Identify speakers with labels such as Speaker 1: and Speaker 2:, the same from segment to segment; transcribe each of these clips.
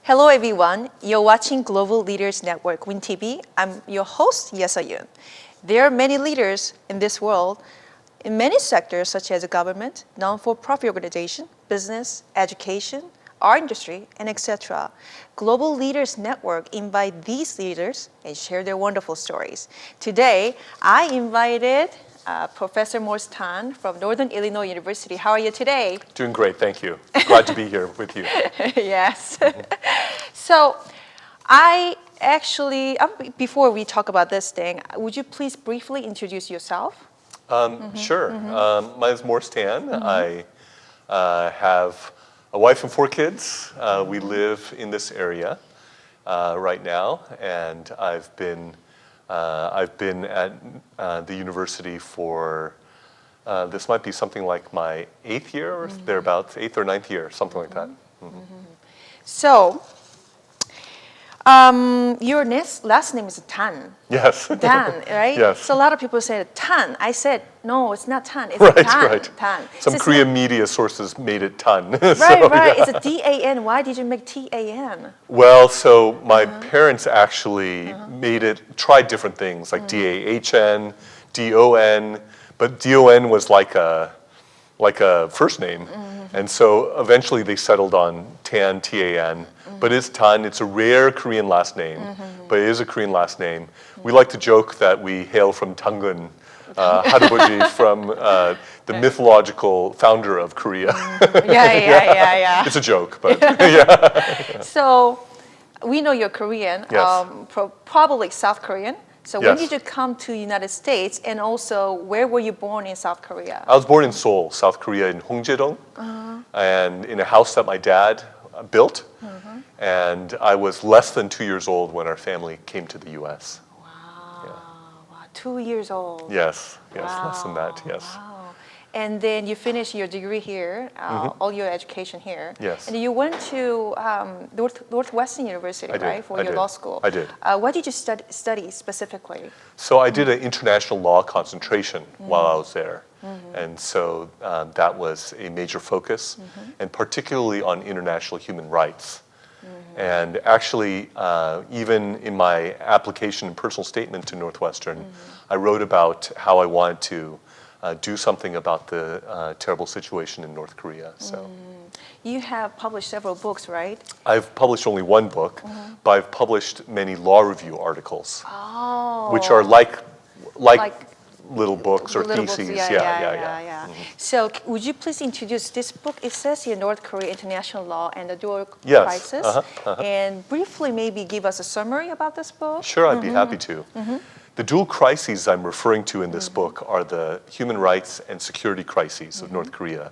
Speaker 1: Hello everyone, you're watching Global Leaders Network, WINTV. I'm your host, Yesoe. There are many leaders in this world in many sectors such as government, non-for-profit organization, business, education, our industry, and etc. Global Leaders Network invite these leaders and share their wonderful stories. Today, I invited Professor Morse Tan from Northern Illinois University. How are you today?
Speaker 2: Doing great, thank you. Glad to be here with you.
Speaker 1: Yes. So, I actually, before we talk about this thing, would you please briefly introduce yourself?
Speaker 2: Sure. My name is Morse Tan. I have a wife and 4 kids. We live in this area right now, and I've been at the university for, this might be something like my 8th year or thereabouts, 8th or 9th year, something like that.
Speaker 1: So, your last name is Tan.
Speaker 2: Yes.
Speaker 1: Tan, right?
Speaker 2: Yes.
Speaker 1: So a lot of people say Tan. I said, no, it's not Tan, it's
Speaker 2: Right,
Speaker 1: Tan.
Speaker 2: right.
Speaker 1: Tan.
Speaker 2: Some Korean media sources made it Tan.
Speaker 1: Right,
Speaker 2: So,
Speaker 1: right.
Speaker 2: yeah.
Speaker 1: It's a D-A-N. Why did you make T-A-N?
Speaker 2: Well, so my parents actually tried different things like D-A-H-N, D-O-N, but D-O-N was like a first name. And so eventually they settled on Tan, T-A-N, but it's Tan. It's a rare Korean last name, but it is a Korean last name. We like to joke that we hail from Tangun, 할아버지, from the mythological founder of Korea.
Speaker 1: Yeah.
Speaker 2: It's a joke, but yeah.
Speaker 1: So we know you're Korean,
Speaker 2: Yes.
Speaker 1: probably South Korean. So when
Speaker 2: Yes.
Speaker 1: did you come to United States, and also where were you born in South Korea?
Speaker 2: I was born in Seoul, South Korea, in Hongjae-dong, and in a house that my dad built. And I was less than 2 years old when our family came to the U.S.
Speaker 1: Wow, 2 years old.
Speaker 2: Yes, less than that, yes.
Speaker 1: Wow. And then you finished your degree here, all your education here.
Speaker 2: Yes.
Speaker 1: And you went to Northwestern University,
Speaker 2: I did,
Speaker 1: right, for
Speaker 2: I
Speaker 1: your
Speaker 2: did.
Speaker 1: law school.
Speaker 2: I did.
Speaker 1: What did you study specifically?
Speaker 2: So I did an international law concentration while I was there. And so that was a major focus, and particularly on international human rights. And actually, even in my application and personal statement to Northwestern, I wrote about how I wanted to do something about the terrible situation in North Korea. So
Speaker 1: You have published several books, right?
Speaker 2: I've published only one book, but I've published many law review articles, which are like little books or
Speaker 1: Little
Speaker 2: theses.
Speaker 1: books, yeah. So would you please introduce this book? It says here North Korea International Law and the Dual Crisis. And briefly maybe give us a summary about this book.
Speaker 2: Sure, I'd be happy to. The dual crises I'm referring to in this book are the human rights and security crises of North Korea.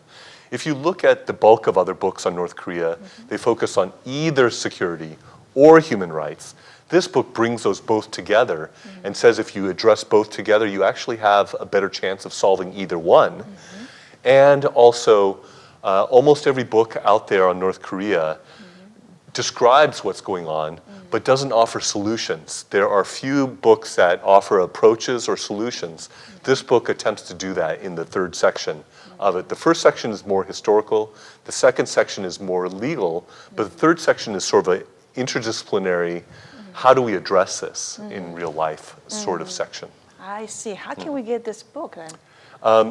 Speaker 2: If you look at the bulk of other books on North Korea, they focus on either security or human rights. This book brings those both together and says if you address both together, you actually have a better chance of solving either one. And also, almost every book out there on North Korea describes what's going on, but doesn't offer solutions. There are few books that offer approaches or solutions. This book attempts to do that in the 3rd section of it. The first section is more historical, the second section is more legal, but the 3rd section is sort of an interdisciplinary, how do we address this in real life sort of section.
Speaker 1: I see. How can we get this book then?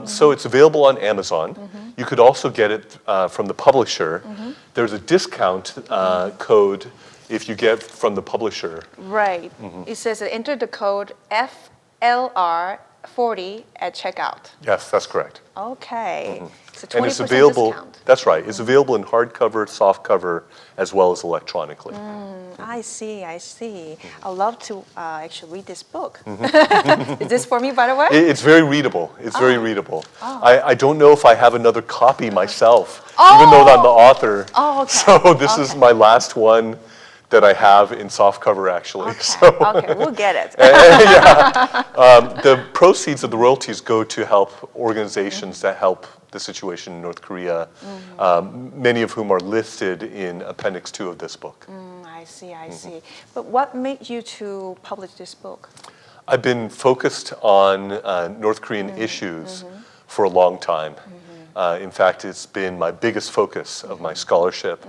Speaker 2: So it's available on Amazon. You could also get it from the publisher. There's a discount code if you get from the publisher.
Speaker 1: Right. It says enter the code FLR40 at checkout.
Speaker 2: Yes, that's correct.
Speaker 1: Okay. It's a 20%
Speaker 2: And it's available,
Speaker 1: discount.
Speaker 2: that's right, it's available in hardcover, softcover, as well as electronically.
Speaker 1: I see. I'd love to actually read this book. Is this for me, by the way?
Speaker 2: It's very readable. It's very readable. I don't know if I have another copy myself, even though I'm the author.
Speaker 1: Oh, okay.
Speaker 2: So this is my last one that I have in softcover, actually.
Speaker 1: Okay, we'll get it.
Speaker 2: The proceeds of the royalties go to help organizations that help the situation in North Korea, many of whom are listed in Appendix 2 of this book.
Speaker 1: I see. But what made you to publish this book?
Speaker 2: I've been focused on North Korean issues for a long time. In fact, it's been my biggest focus of my scholarship.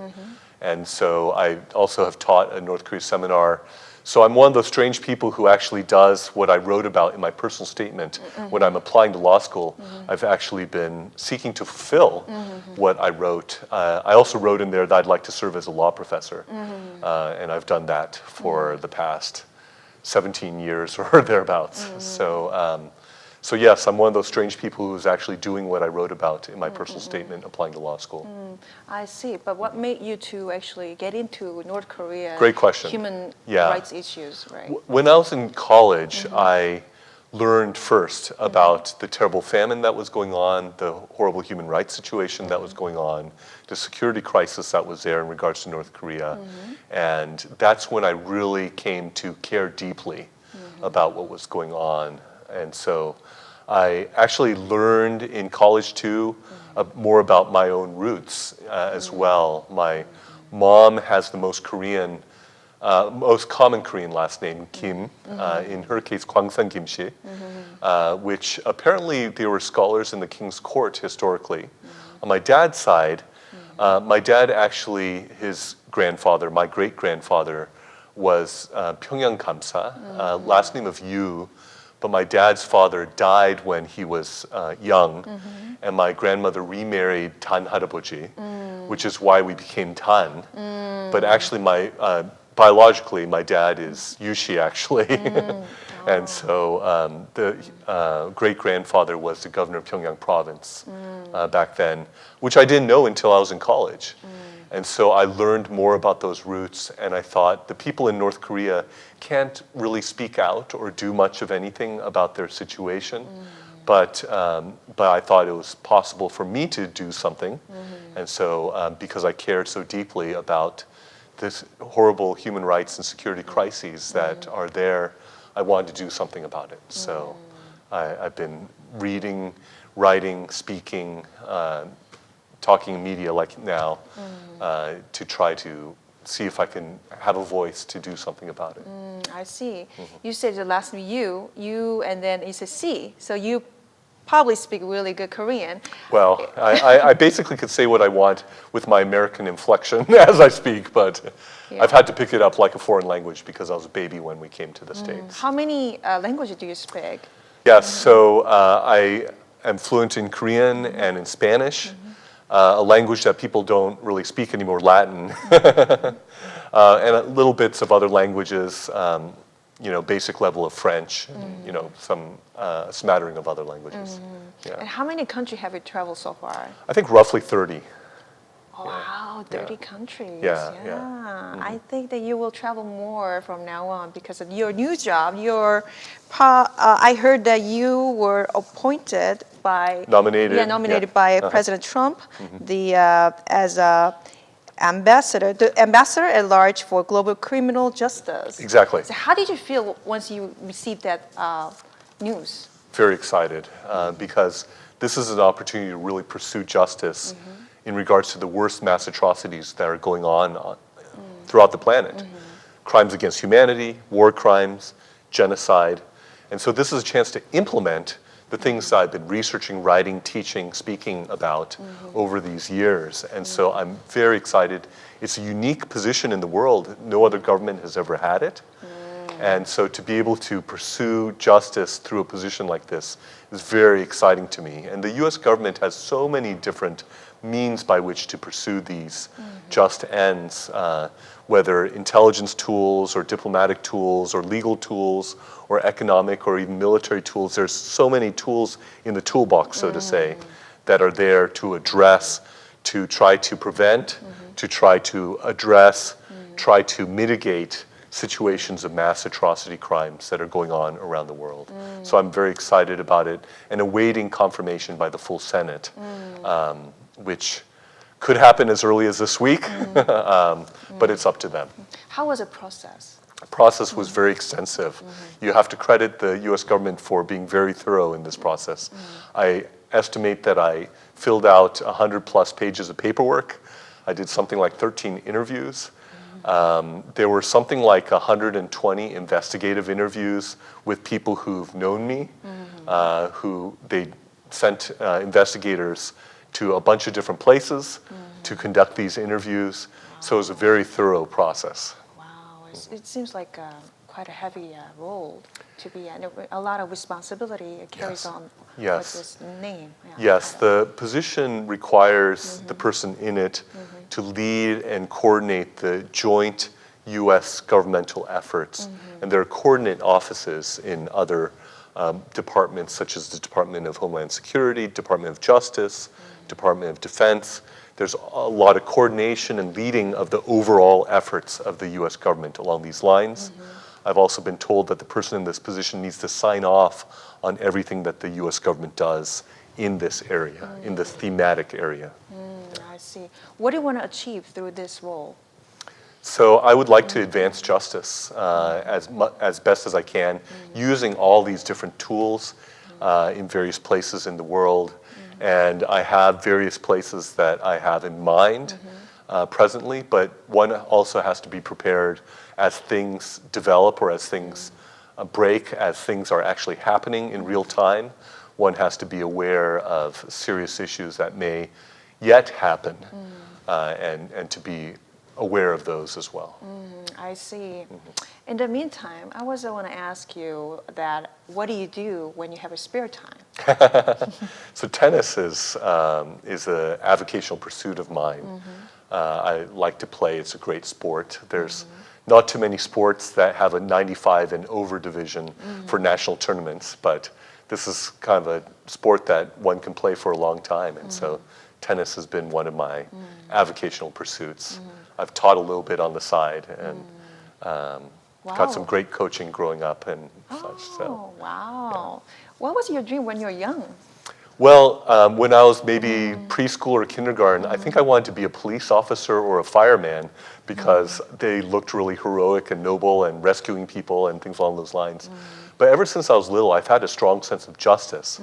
Speaker 2: And so I also have taught a North Korea seminar. So I'm one of those strange people who actually does what I wrote about in my personal statement. When I'm applying to law school, I've actually been seeking to fulfill what I wrote. I also wrote in there that I'd like to serve as a law professor. And I've done that for the past 17 years or thereabouts. So yes, I'm one of those strange people who's actually doing what I wrote about in my personal statement applying to law school.
Speaker 1: I see. But what made you to actually get into North Korea?
Speaker 2: Great question.
Speaker 1: Human
Speaker 2: Yeah.
Speaker 1: rights issues, right?
Speaker 2: When I was in college, I learned first about the terrible famine that was going on, the horrible human rights situation that was going on, the security crisis that was there in regards to North Korea. And that's when I really came to care deeply about what was going on. And so I actually learned in college too more about my own roots as well. My mom has the most common Korean last name, Kim. In her case, Kwangsan Kimshi, which apparently there were scholars in the king's court historically. On my dad's side, my dad actually, his grandfather, my great-grandfather, was Pyongyang Kamsa, last name of Yu. But my dad's father died when he was young, and my grandmother remarried Tan Haraboji, which is why we became Tan. But actually, biologically, my dad is Yushi, actually. And so the great-grandfather was the governor of Pyongyang province back then, which I didn't know until I was in college. And so I learned more about those roots, and I thought the people in North Korea can't really speak out or do much of anything about their situation. But I thought it was possible for me to do something. And so because I cared so deeply about this horrible human rights and security crises that are there, I wanted to do something about it. So I've been reading, writing, speaking, talking in media like now to try to see if I can have a voice to do something about it.
Speaker 1: I see. You said the last name you, and then it's a C. So you probably speak really good Korean.
Speaker 2: Well, I basically could say what I want with my American inflection as I speak, but I've had to pick it up like a foreign language because I was a baby when we came to the States.
Speaker 1: How many languages do you speak?
Speaker 2: Yes, so I am fluent in Korean and in Spanish. A language that people don't really speak anymore, Latin, and little bits of other languages, basic level of French, some smattering of other languages.
Speaker 1: And how many countries have you traveled so far?
Speaker 2: I think roughly 30.
Speaker 1: Oh, wow, 30 countries.
Speaker 2: Yeah.
Speaker 1: I think that you will travel more from now on because of your new job. I heard that you were appointed by nominated by President Trump, as a the ambassador at large for global criminal justice.
Speaker 2: Exactly.
Speaker 1: So how did you feel once you received that news?
Speaker 2: Very excited because this is an opportunity to really pursue justice in regards to the worst mass atrocities that are going on throughout the planet. Crimes against humanity, war crimes, genocide. And so this is a chance to implement the things that I've been researching, writing, teaching, speaking about over these years. And so I'm very excited. It's a unique position in the world. No other government has ever had it. And so to be able to pursue justice through a position like this is very exciting to me. And the US government has so many different means by which to pursue these just ends, whether intelligence tools or diplomatic tools or legal tools or economic or even military tools. There's so many tools in the toolbox, so to say, that are there to address, to try to prevent, to try to address, try to mitigate situations of mass atrocity crimes that are going on around the world. So I'm very excited about it and awaiting confirmation by the full Senate, which could happen as early as this week, but it's up to them.
Speaker 1: How was the process?
Speaker 2: The process was very extensive. You have to credit the US government for being very thorough in this process. I estimate that I filled out 100 plus pages of paperwork. I did something like 13 interviews. There were something like 120 investigative interviews with people who've known me, who they sent investigators to a bunch of different places to conduct these interviews. So it was a very thorough process.
Speaker 1: Wow, it seems like quite a heavy role to be, and a lot of responsibility it carries on with this name. Yeah,
Speaker 2: yes, the position requires the person in it to lead and coordinate the joint U.S. governmental efforts. And there are coordinate offices in other departments, such as the Department of Homeland Security, Department of Justice, Department of Defense. There's a lot of coordination and leading of the overall efforts of the U.S. government along these lines. I've also been told that the person in this position needs to sign off on everything that the U.S. government does in this area, in this thematic area.
Speaker 1: I see. What do you want to achieve through this role?
Speaker 2: So I would like to advance justice as best as I can, using all these different tools in various places in the world. And I have various places that I have in mind presently, but one also has to be prepared as things develop or as things break, as things are actually happening in real time. One has to be aware of serious issues that may yet happen and to be aware of those as well.
Speaker 1: I see. In the meantime, I also want to ask you that what do you do when you have a spare time?
Speaker 2: So tennis is an avocational pursuit of mine. I like to play. It's a great sport. There's not too many sports that have a 95 and over division for national tournaments, but this is kind of a sport that one can play for a long time, and so tennis has been one of my avocational pursuits. I've taught a little bit on the side and got some great coaching growing up and such. So,
Speaker 1: wow. What was your dream when you were young?
Speaker 2: Well, when I was maybe preschool or kindergarten, I think I wanted to be a police officer or a fireman because they looked really heroic and noble and rescuing people and things along those lines. But ever since I was little, I've had a strong sense of justice.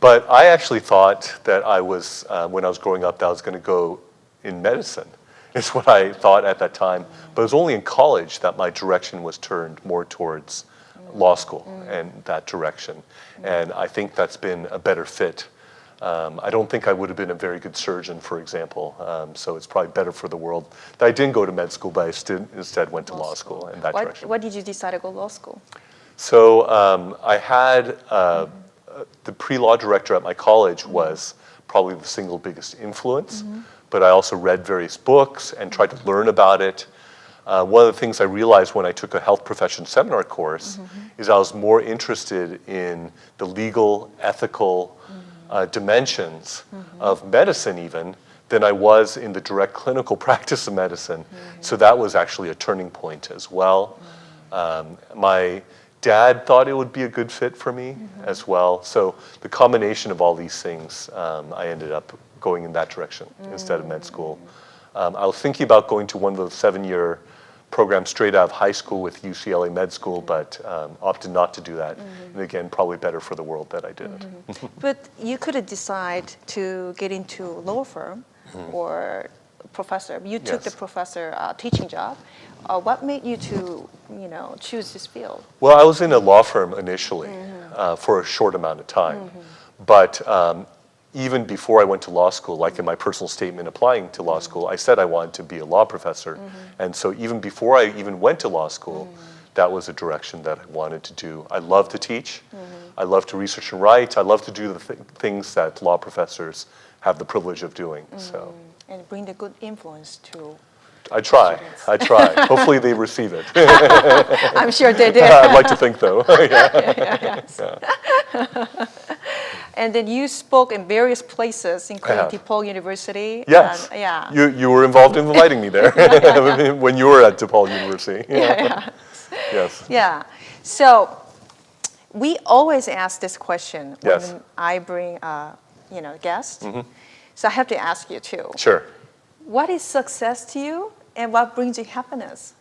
Speaker 2: But I actually thought that I was, when I was growing up, that I was going to go in medicine. Is what I thought at that time. But it was only in college that my direction was turned more towards law school and that direction. And I think that's been a better fit. I don't think I would have been a very good surgeon, for example. So it's probably better for the world that I didn't go to med school, but I instead went to law school in that direction.
Speaker 1: Why did you decide to go to law school?
Speaker 2: So I had the pre-law director at my college was probably the single biggest influence. But I also read various books and tried to learn about it. One of the things I realized when I took a health profession seminar course is I was more interested in the legal, ethical dimensions of medicine even than I was in the direct clinical practice of medicine. So that was actually a turning point as well. My dad thought it would be a good fit for me as well. So the combination of all these things, I ended up going in that direction instead of med school. I was thinking about going to one of those 7-year programs straight out of high school with UCLA Med School, but opted not to do that. And again, probably better for the world that I didn't.
Speaker 1: But you could decide to get into law firm or professor. You took the professor teaching job. What made you to, choose this field?
Speaker 2: Well, I was in a law firm initially for a short amount of time, but even before I went to law school, like in my personal statement applying to law school, I said I wanted to be a law professor. And so even before I even went to law school, that was a direction that I wanted to do. I love to teach. I love to research and write. I love to do the things that law professors have the privilege of doing. So.
Speaker 1: And bring the good influence to
Speaker 2: I try. Hopefully they receive it.
Speaker 1: I'm sure they did.
Speaker 2: I'd like to think though. Yeah.
Speaker 1: And then you spoke in various places, including DePaul University.
Speaker 2: Yes.
Speaker 1: And,
Speaker 2: You were involved in inviting me there when you were at DePaul University. Yes.
Speaker 1: Yeah. So we always ask this question when I bring guests. So I have to ask you too.
Speaker 2: Sure.
Speaker 1: What is success to you, and what brings you happiness?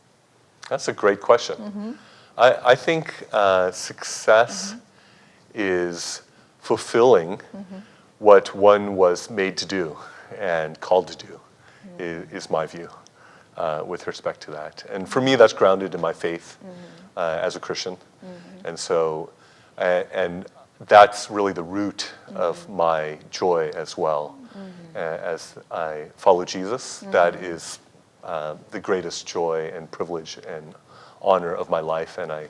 Speaker 2: That's a great question. I think success is fulfilling what one was made to do and called to do, is my view with respect to that. And for me, that's grounded in my faith as a Christian. And so, and that's really the root of my joy as well. As I follow Jesus, that is the greatest joy and privilege and honor of my life, and I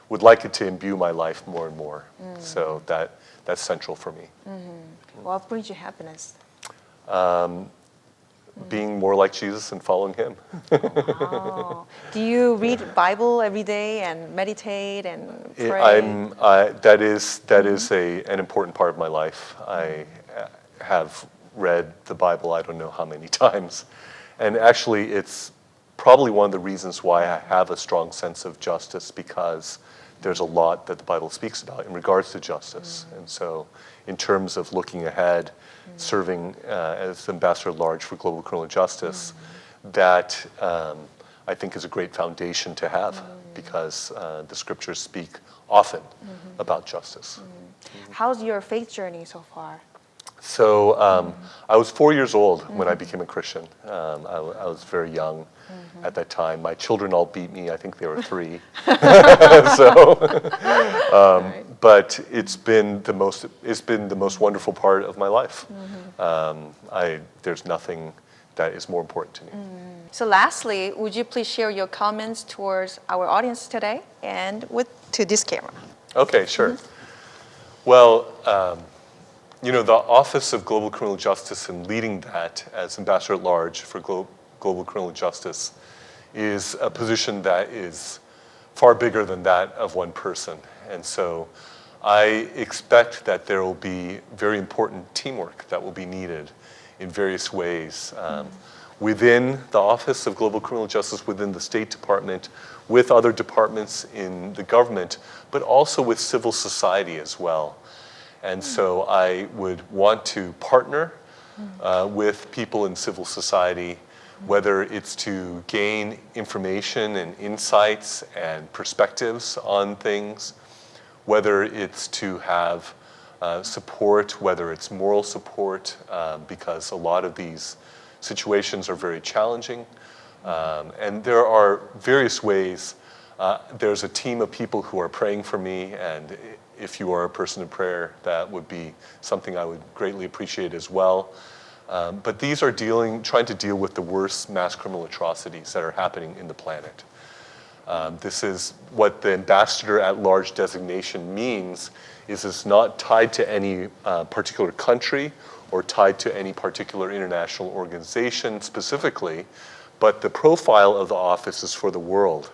Speaker 2: would like it to imbue my life more and more. So that's central for me.
Speaker 1: What brings you happiness?
Speaker 2: Being more like Jesus and following him.
Speaker 1: Oh. Do you read Bible every day and meditate and pray?
Speaker 2: That is an important part of my life. I have read the Bible I don't know how many times. And actually, it's probably one of the reasons why I have a strong sense of justice, because there's a lot that the Bible speaks about in regards to justice. And so in terms of looking ahead, serving as Ambassador at Large for Global Criminal Justice, that I think is a great foundation to have, because the scriptures speak often about justice.
Speaker 1: How's your faith journey so far?
Speaker 2: So I was 4 years old when I became a Christian. I was very young at that time. My children all beat me. I think they were 3. But it's been the most wonderful part of my life. There's nothing that is more important to me.
Speaker 1: So lastly, would you please share your comments towards our audience today and to this camera?
Speaker 2: Okay, sure. Well, the Office of Global Criminal Justice and leading that as Ambassador at Large for Global Criminal Justice is a position that is far bigger than that of one person. And so I expect that there will be very important teamwork that will be needed in various ways within the Office of Global Criminal Justice, within the State Department, with other departments in the government, but also with civil society as well. And so I would want to partner with people in civil society, whether it's to gain information and insights and perspectives on things, whether it's to have support, whether it's moral support, because a lot of these situations are very challenging. And there are various ways. There's a team of people who are praying for me, and if you are a person of prayer, that would be something I would greatly appreciate as well. But these are trying to deal with the worst mass criminal atrocities that are happening in the planet. This is what the Ambassador at Large designation means, is it's not tied to any particular country or tied to any particular international organization specifically, but the profile of the office is for the world.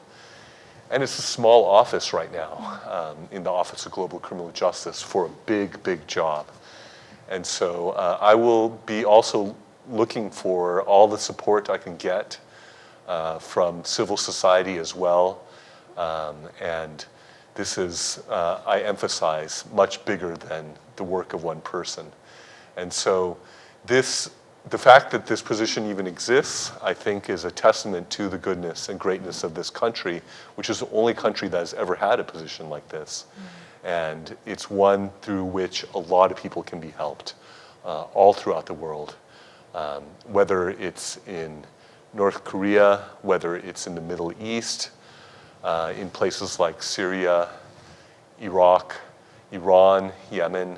Speaker 2: And it's a small office right now in the Office of Global Criminal Justice for a big, big job. And so I will be also looking for all the support I can get from civil society as well. And this is, I emphasize, much bigger than the work of one person. And so the fact that this position even exists, I think, is a testament to the goodness and greatness of this country, which is the only country that has ever had a position like this. And it's one through which a lot of people can be helped all throughout the world, whether it's in North Korea, whether it's in the Middle East, in places like Syria, Iraq, Iran, Yemen,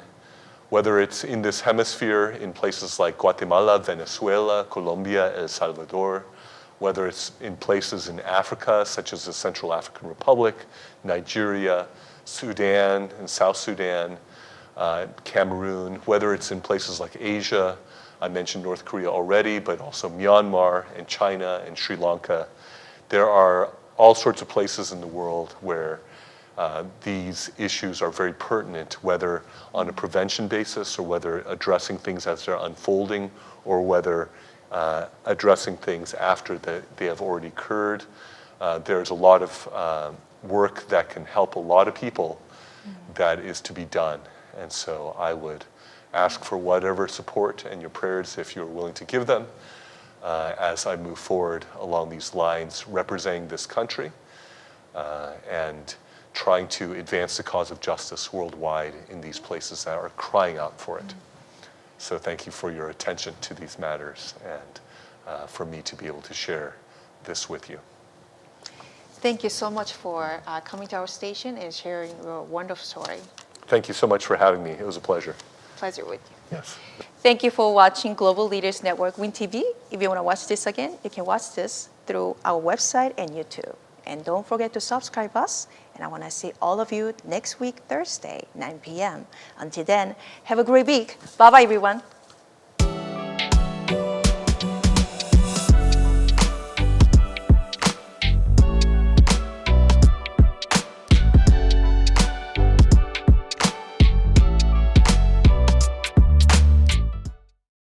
Speaker 2: whether it's in this hemisphere in places like Guatemala, Venezuela, Colombia, El Salvador, whether it's in places in Africa, such as the Central African Republic, Nigeria, Sudan and South Sudan, Cameroon, whether it's in places like Asia, I mentioned North Korea already, but also Myanmar and China and Sri Lanka. There are all sorts of places in the world where these issues are very pertinent, whether on a prevention basis or whether addressing things as they're unfolding or whether addressing things after they have already occurred. There's a lot of work that can help a lot of people that is to be done. And so I would ask for whatever support and your prayers, if you're willing to give them, as I move forward along these lines, representing this country and trying to advance the cause of justice worldwide in these places that are crying out for it. So thank you for your attention to these matters and for me to be able to share this with you.
Speaker 1: Thank you so much for coming to our station and sharing your wonderful story.
Speaker 2: Thank you so much for having me. It was a pleasure.
Speaker 1: Pleasure with you.
Speaker 2: Yes.
Speaker 1: Thank you for watching Global Leaders Network WINTV. If you want to watch this again, you can watch this through our website and YouTube. And don't forget to subscribe us. And I want to see all of you next week, Thursday, 9 p.m. Until then, have a great week. Bye-bye, everyone.